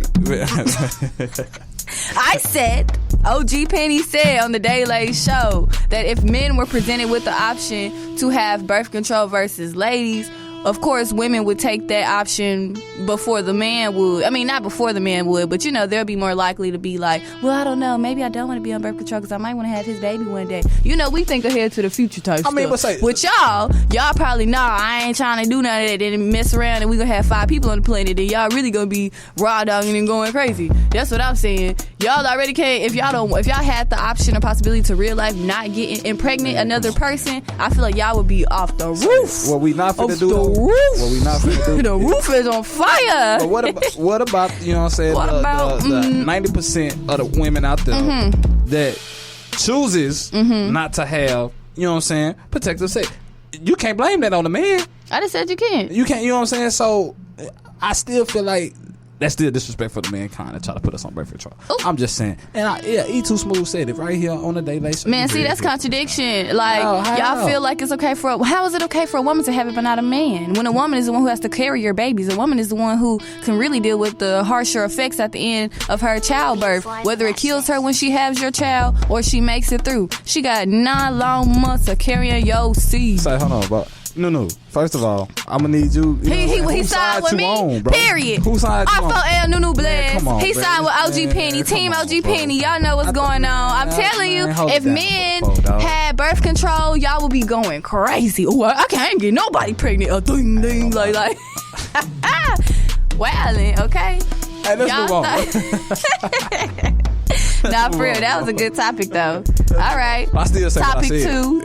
period. I said, OG Penny said on the TheDaeLateShow that if men were presented with the option to have birth control versus ladies, of course, women would take that option before the man would. I mean, not before the man would, but, you know, they'll be more likely to be like, well, I don't know. Maybe I don't want to be on birth control because I might want to have his baby one day. You know, we think ahead to the future type stuff. But say, with y'all probably, I ain't trying to do none of that. Then mess around and we going to have 5 people on the planet. Then y'all really going to be raw dogging and going crazy. That's what I'm saying. Y'all already can't, if y'all had the option or possibility to real life not getting impregnate another person, I feel like y'all would be off the roof. Well, we not finna do the roof. Well, we not finna do the roof is on fire. But what about you know what I'm saying? The 90% of the women out there that chooses not to have, you know what I'm saying, protective sex. You can't blame that on the man. I just said you can't. You can't, you know what I'm saying? So I still feel like that's still disrespectful to mankind to try to put us on birth control. Ooh. I'm just saying. And E2 Smooth said it right here on the TheDaeLateShow. Man, see, that's contradiction. Like, y'all feel like it's okay how is it okay for a woman to have it but not a man? When a woman is the one who has to carry your babies, a woman is the one who can really deal with the harsher effects at the end of her childbirth, whether it kills her when she has your child or she makes it through. She got 9 long months of carrying your seed. Say, hold on, but no. First of all, I'm gonna need you. He signed with me. On, period. Who signed you on? I Nunu Blast. Man, he signed with OG Penny. Team OG Penny. Y'all know what's going on. I'm telling you, if men had birth control, y'all would be going crazy. Oh, I can't get nobody pregnant. A ding ding like. Wildin', okay. Hey, let's move on. Nah, for real, that was a good topic though. All right. I still say topic 2.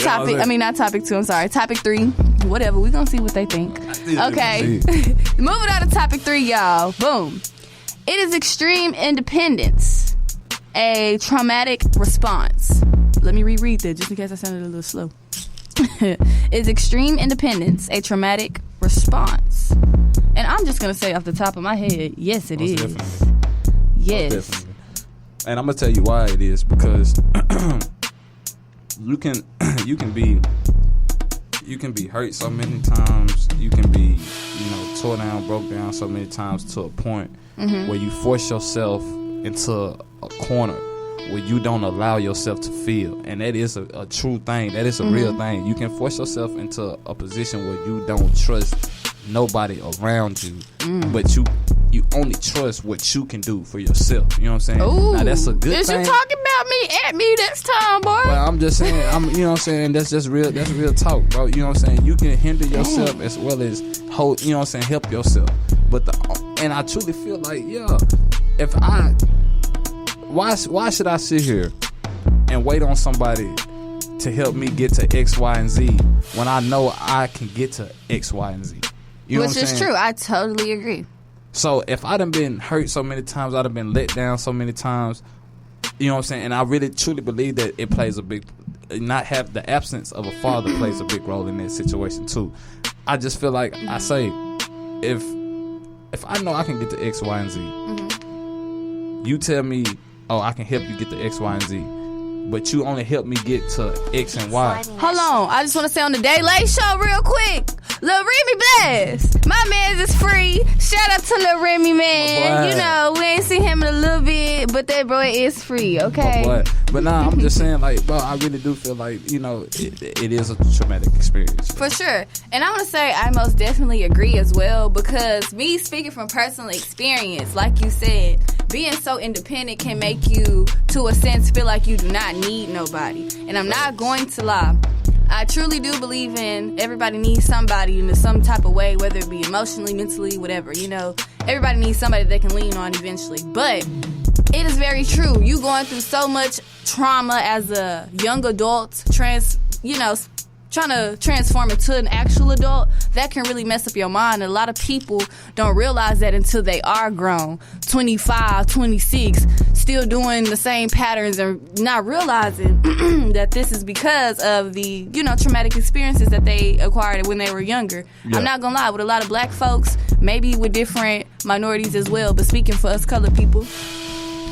Not topic 2. I'm sorry. Topic 3. Whatever. We gonna see what they think. Okay. Moving on to topic 3, y'all. Boom. It is extreme independence, a traumatic response. Let me reread that just in case I sounded a little slow. Is extreme independence a traumatic response? And I'm just gonna say off the top of my head, yes, it is. Definitely. Yes. Most definitely. And I'm gonna tell you why it is, because you can be hurt so many times, you can be, tore down, broke down so many times to a point where you force yourself into a corner where you don't allow yourself to feel. And that is a true thing. That is a real thing. You can force yourself into a position where you don't trust nobody around you, but you only trust what you can do for yourself. You know what I'm saying? Ooh, now that's a good thing. Is you talking about me at me this time, boy? Well, I'm just saying, you know what I'm saying? That's just real. That's real talk, bro. You know what I'm saying? You can hinder yourself as well as hold. You know what I'm saying? Help yourself. But and I truly feel like, why should I sit here and wait on somebody to help me get to X, Y, and Z when I know I can get to X, Y, and Z? You know Which is true. I totally agree. So if I done been hurt so many times, I done been let down so many times, you know what I'm saying? And I really truly believe that it plays a big, not have the absence of a father plays a big role in that situation too. I just feel like I say, if I know I can get to X, Y, and Z, you tell me, oh, I can help you get to X, Y, and Z, but you only help me get to X and Y. Hold on, I just want to say on the TheDaeLateShow real quick, Lil Remy Blast, my man is free. Shout out to Lil Remy, man. We ain't seen him in a little bit, but that boy is free, okay? But nah, I'm just saying, like, bro, I really do feel like, it is a traumatic experience. For sure. And I want to say I most definitely agree as well, because me speaking from personal experience, like you said, being so independent can make you, to a sense, feel like you do not need nobody. And I'm not going to lie. I truly do believe in everybody needs somebody in some type of way, whether it be emotionally, mentally, whatever. Everybody needs somebody they can lean on eventually. But it is very true. You going through so much trauma as a young adult, trying to transform into an actual adult, that can really mess up your mind. And a lot of people don't realize that until they are grown, 25, 26, still doing the same patterns and not realizing that this is because of the, traumatic experiences that they acquired when they were younger. Yeah. I'm not gonna lie, with a lot of black folks, maybe with different minorities as well, but speaking for us colored people,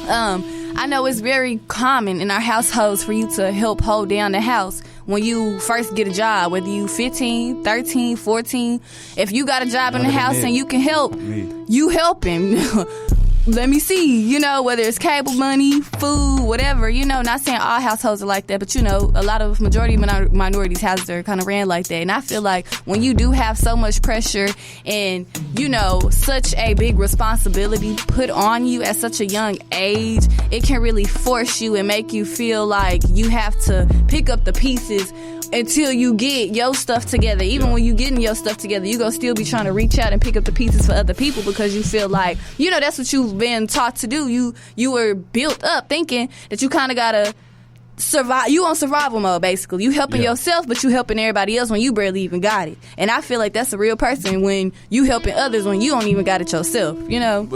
I know it's very common in our households for you to help hold down the house when you first get a job, whether you 15, 13, 14. If you got a job in the house and you can help, you help him. let me see, you know, whether it's cable money, food, whatever, you know, not saying all households are like that, but, you know, a lot of majority minorities houses are kind of ran like that. And I feel like when you do have so much pressure and, you know, such a big responsibility put on you at such a young age, it can really force you and make you feel like you have to pick up the pieces until you get your stuff together. Even when you getting your stuff together, you gonna still be trying to reach out and pick up the pieces for other people because you feel like, you know, that's what you've been taught to do. You were built up thinking that you kind of gotta survive. You on survival mode, basically. You helping yourself, but you helping everybody else when you barely even got it. And I feel like that's a real person when you helping others when you don't even got it yourself, you know?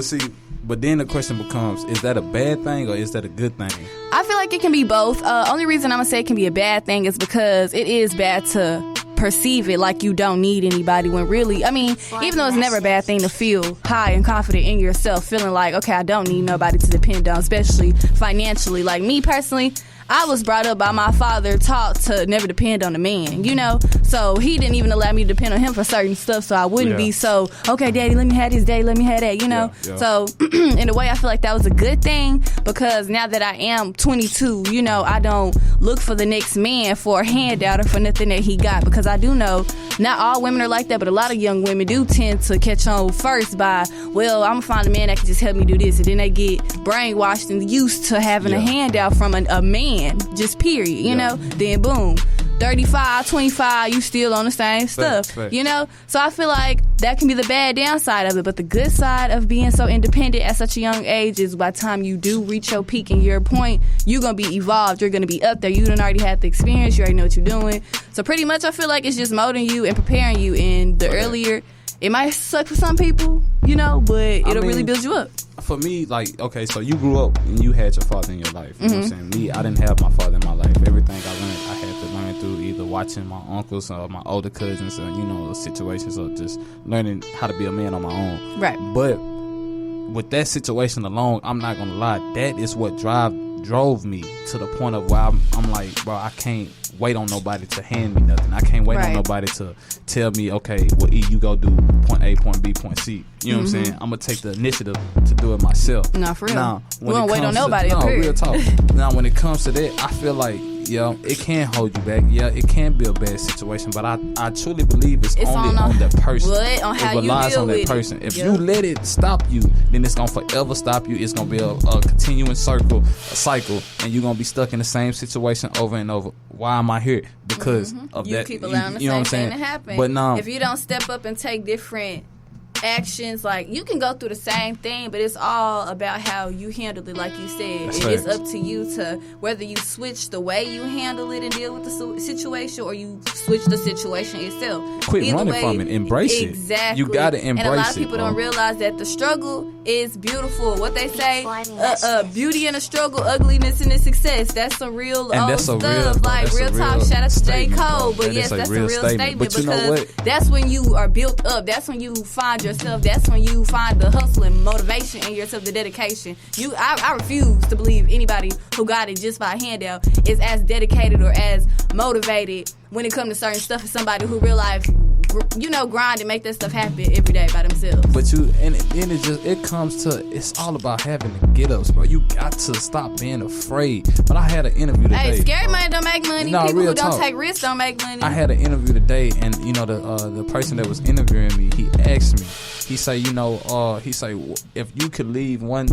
But then the question becomes, is that a bad thing or is that a good thing? I feel like it can be both. Only reason I'm going to say it can be a bad thing is because it is bad to perceive it like you don't need anybody when really, I mean, even though it's never a bad thing to feel high and confident in yourself, feeling like, okay, I don't need nobody to depend on, especially financially. Like me personally, I was brought up by my father, taught to never depend on a man, you know? So he didn't even allow me to depend on him for certain stuff, so I wouldn't be so, okay, daddy, let me have this, daddy, let me have that, you know? So in a way, I feel like that was a good thing because now that I am 22, you know, I don't look for the next man for a handout or for nothing that he got because I do know not all women are like that, but a lot of young women do tend to catch on first by, well, I'm going to find a man that can just help me do this, and then they get brainwashed and used to having a handout from a man. Just period, you know? Then boom, 35, 25, you still on the same stuff, you know? So I feel like that can be the bad downside of it, but the good side of being so independent at such a young age is by the time you do reach your peak and your point, you're going to be evolved, you're going to be up there, you done already had the experience, you already know what you're doing. So pretty much I feel like it's just molding you and preparing you, and the earlier, it might suck for some people, you know, but it'll really build you up. For me, like, okay, so you grew up and you had your father in your life. You know what I'm saying? Me, I didn't have my father in my life. Everything I learned, I had to learn through either watching my uncles or my older cousins and, you know, situations or just learning how to be a man on my own. Right. But with that situation alone, I'm not going to lie, that is what drove me to the point of where I'm like, bro, I can't wait on nobody to hand me nothing. I can't wait on nobody to tell me, okay, well, E, you go do point A, point B, point C. You know what I'm saying? I'm going to take the initiative to do it myself. No, for real. Now, we don't wait on nobody. No, real talk. Now, when it comes to that, I feel like, yeah, it can hold you back. Yeah, it can be a bad situation, but I truly believe it's only on the person. What? On how it relies on that person. If you let it stop you, then it's going to forever stop you. It's going to be a continuing cycle, and you're going to be stuck in the same situation over and over. Why am I here? Because of you that. Keep allowing you know the same thing to happen. But now, if you don't step up and take different actions, like, you can go through the same thing, but it's all about how you handle it. Like you said, it's up to you to whether you switch the way you handle it and deal with the situation, or you switch the situation itself. Quit running from it. Embrace it. Exactly. You gotta embrace it. And a lot of people don't realize that the struggle is beautiful. What they say, beauty in a struggle, ugliness in a success. That's some real old stuff. Like real talk. Shout out to J. Cole. But yes, that's a real statement because that's when you are built up. That's when you find yourself. That's when you find the hustle and motivation in yourself, the dedication. I refuse to believe anybody who got it just by a handout is as dedicated or as motivated when it comes to certain stuff as somebody who realize, you know, grind and make that stuff happen every day by themselves. But then it comes to, it's all about having the get-ups, bro. You got to stop being afraid. But I had an interview today. Hey, scary money don't make money. People who don't take risks don't make money. I had an interview today, and, you know, the person that was interviewing me, he asked me, he say, you know, if you could leave one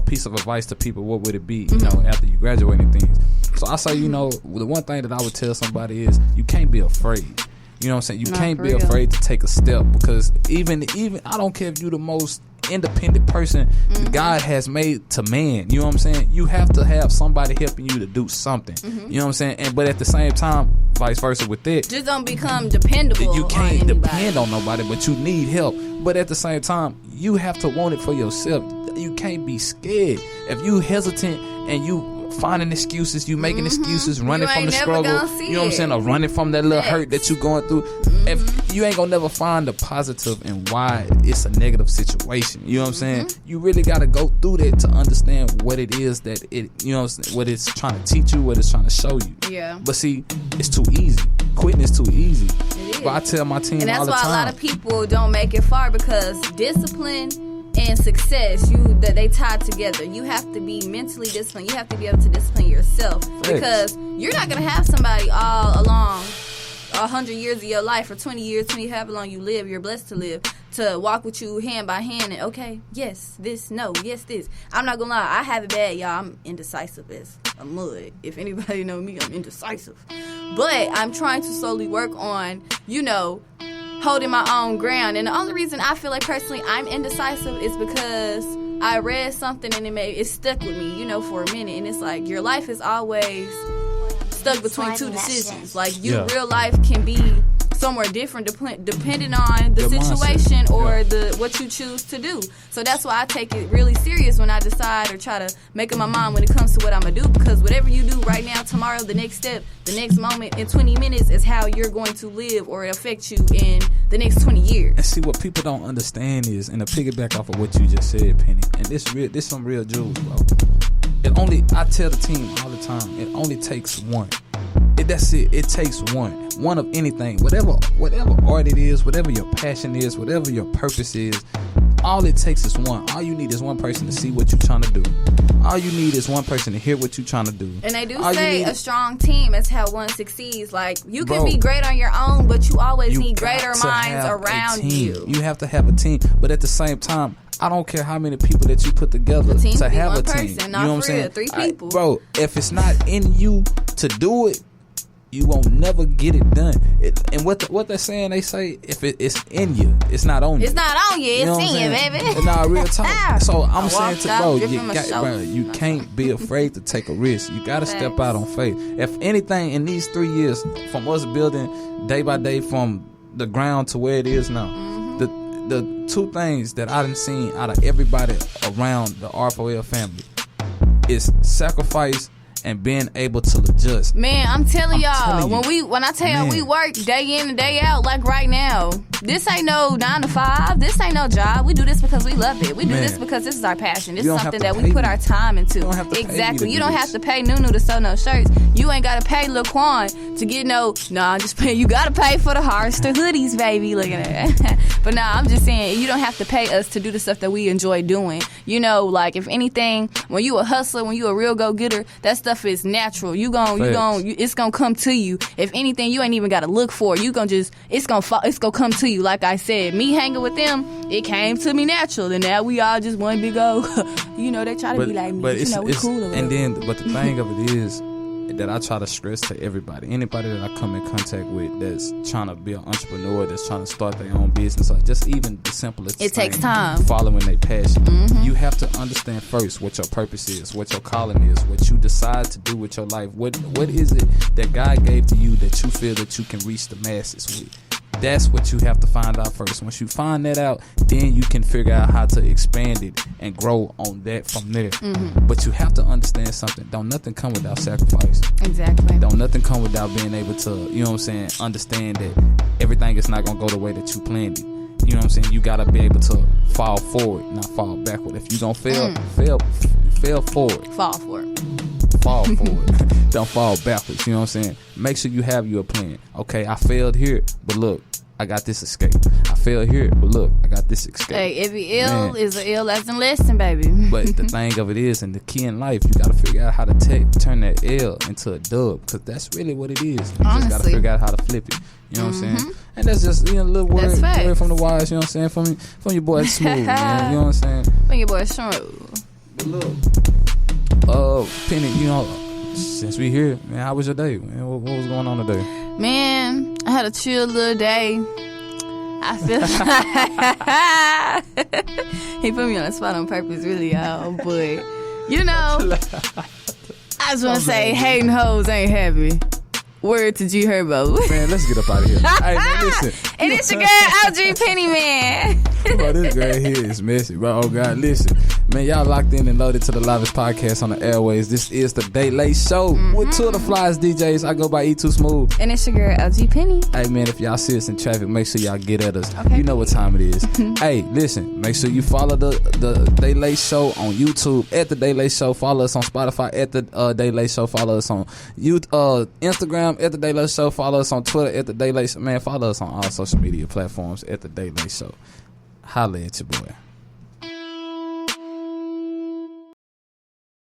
piece of advice to people, what would it be, you know, after you graduate and things. So I say, you know, the one thing that I would tell somebody is you can't be afraid. You know what I'm saying? You can't be afraid to take a step, because even I don't care if you're the most independent person God has made to man. You know what I'm saying? You have to have somebody helping you to do something. You know what I'm saying? But at the same time, vice versa with that. Just don't become dependable. You can't depend on nobody, but you need help. But at the same time, you have to want it for yourself. You can't be scared. If you hesitant and you finding excuses, you making excuses, running from the struggle, you know what I'm saying, or running from that little hurt that you going through, if you ain't gonna never find the positive and why it's a negative situation. You know what I'm saying? You really gotta go through that to understand what it is that it, you know, what it's trying to teach you, what it's trying to show you. Yeah. But see, it's too easy. Quitting is too easy. It is. But I tell my team all the time. And that's why a lot of people don't make it far, because discipline and success, that they tie together. You have to be mentally disciplined. You have to be able to discipline yourself. Because you're not going to have somebody all along 100 years of your life, or 20 years, however long you live, you're blessed to live, to walk with you hand by hand and, okay, yes, this, no, yes, this. I'm not going to lie, I have it bad, y'all. I'm indecisive as a mud. If anybody know me, I'm indecisive. But I'm trying to slowly work on, holding my own ground. And the only reason I feel like personally I'm indecisive is because I read something and it stuck with me, for a minute. And it's like, your life is always stuck between two decisions. Like, real life can be somewhere different depending on the situation or what you choose to do. So that's why I take it really serious when I decide or try to make up my mind when it comes to what I'm going to do, because whatever you do right now, tomorrow, the next step, the next moment, in 20 minutes is how you're going to live or affect you in the next 20 years. And see, what people don't understand is, and to piggyback off of what you just said, Penny, and this some real jewels, bro. I tell the team all the time, it only takes one. That's it. It takes one of anything, whatever art it is, whatever your passion is, whatever your purpose is. All it takes is one. All you need is one person to see what you're trying to do. All you need is one person to hear what you're trying to do. And they do say a strong team is how one succeeds. Like, you can be great on your own, but you always need greater minds around you. You have to have a team, but at the same time, I don't care how many people that you put together to have a team. You know what I'm saying? 3 people. Bro, if it's not in you to do it, you won't never get it done. And what they're saying, they say, if it's in you, it's not on you. It's not on you. It's in you, baby. Nah, real talk. So I'm saying you can't be afraid to take a risk. You got to step out on faith. If anything, in these 3 years, from us building day by day from the ground to where it is now, the 2 things that I done seen out of everybody around the R4L family is sacrifice and being able to adjust. Man, I'm telling y'all, when I tell y'all we work day in and day out, like right now, this ain't no 9 to 5. This ain't no job. We do this because we love it. We do this because this is our passion. This is something that we put our time into. Exactly. You don't have to pay Nunu to sew no shirts. You ain't got to pay Lil Quan to get I'm just paying. You got to pay for the Harster hoodies, baby. Look at that. But I'm just saying, you don't have to pay us to do the stuff that we enjoy doing. Like, if anything, when you a hustler, when you a real go-getter, that stuff is natural. It's gonna come to you. If anything, you ain't even gotta look for it. It's gonna come to you. Like I said, me hanging with them, it came to me natural, and now we all just one big old. They try to be like me. But we cool. But the thing of it is that I try to stress to anybody that I come in contact with that's trying to be an entrepreneur, that's trying to start their own business, or just even the simplest it takes time following their passion. You have to understand first what your purpose is, what your calling is, what you decide to do with your life. What is it that God gave to you that you feel that you can reach the masses with? That's what you have to find out first. Once you find that out, then you can figure out how to expand it and grow on that from there. But you have to understand something. Don't nothing come without sacrifice. Exactly. Don't nothing come without being able to, understand that everything is not going to go the way that you planned it. You know what I'm saying? You got to be able to fall forward, not fall backward. If you going to fail forward. Fall forward. Fall forward. Don't fall backwards. You know what I'm saying? Make sure you have your plan. Okay, I failed here, but look, I got this escape. I failed here, but look, I got this escape. Hey, every ill is an ill lesson lesson, baby. But the thing of it is, and the key in life, you got to figure out how to turn that L into a dub, because that's really what it is. You just got to figure out how to flip it. You know what I'm saying? And that's just a little word from the wise. You know what I'm saying? From your boy Smooth, man. You know what I'm saying? From your boy Smooth. But look, Penny, since we here, man, how was your day, man? What was going on today? Man, I had a chill little day. I feel he put me on the spot on purpose, really, y'all. But I just want to say, hating hoes ain't happy. Word to G Herbo. Man, let's get up out of here. Hey, man, listen. And it's your girl, LG Penny, man. Bro, this girl here is messy, bro. Oh, God, listen. Man, y'all locked in and loaded to the livest podcast on the airways. This is the TheDaeLate Show with 2 of the flyest DJs. I go by E2 Smooth. And it's your girl, LG Penny. Hey, man, if y'all see us in traffic, make sure y'all get at us. Okay. You know what time it is. Hey, listen, make sure you follow the TheDaeLate Show on YouTube at TheDaeLate Show. Follow us on Spotify at the TheDaeLate Show. Follow us on Instagram at TheDaeLate Show. Follow us on Twitter at TheDaeLate Show. Man, follow us on all social media platforms at TheDaeLate Show. Holla at your boy.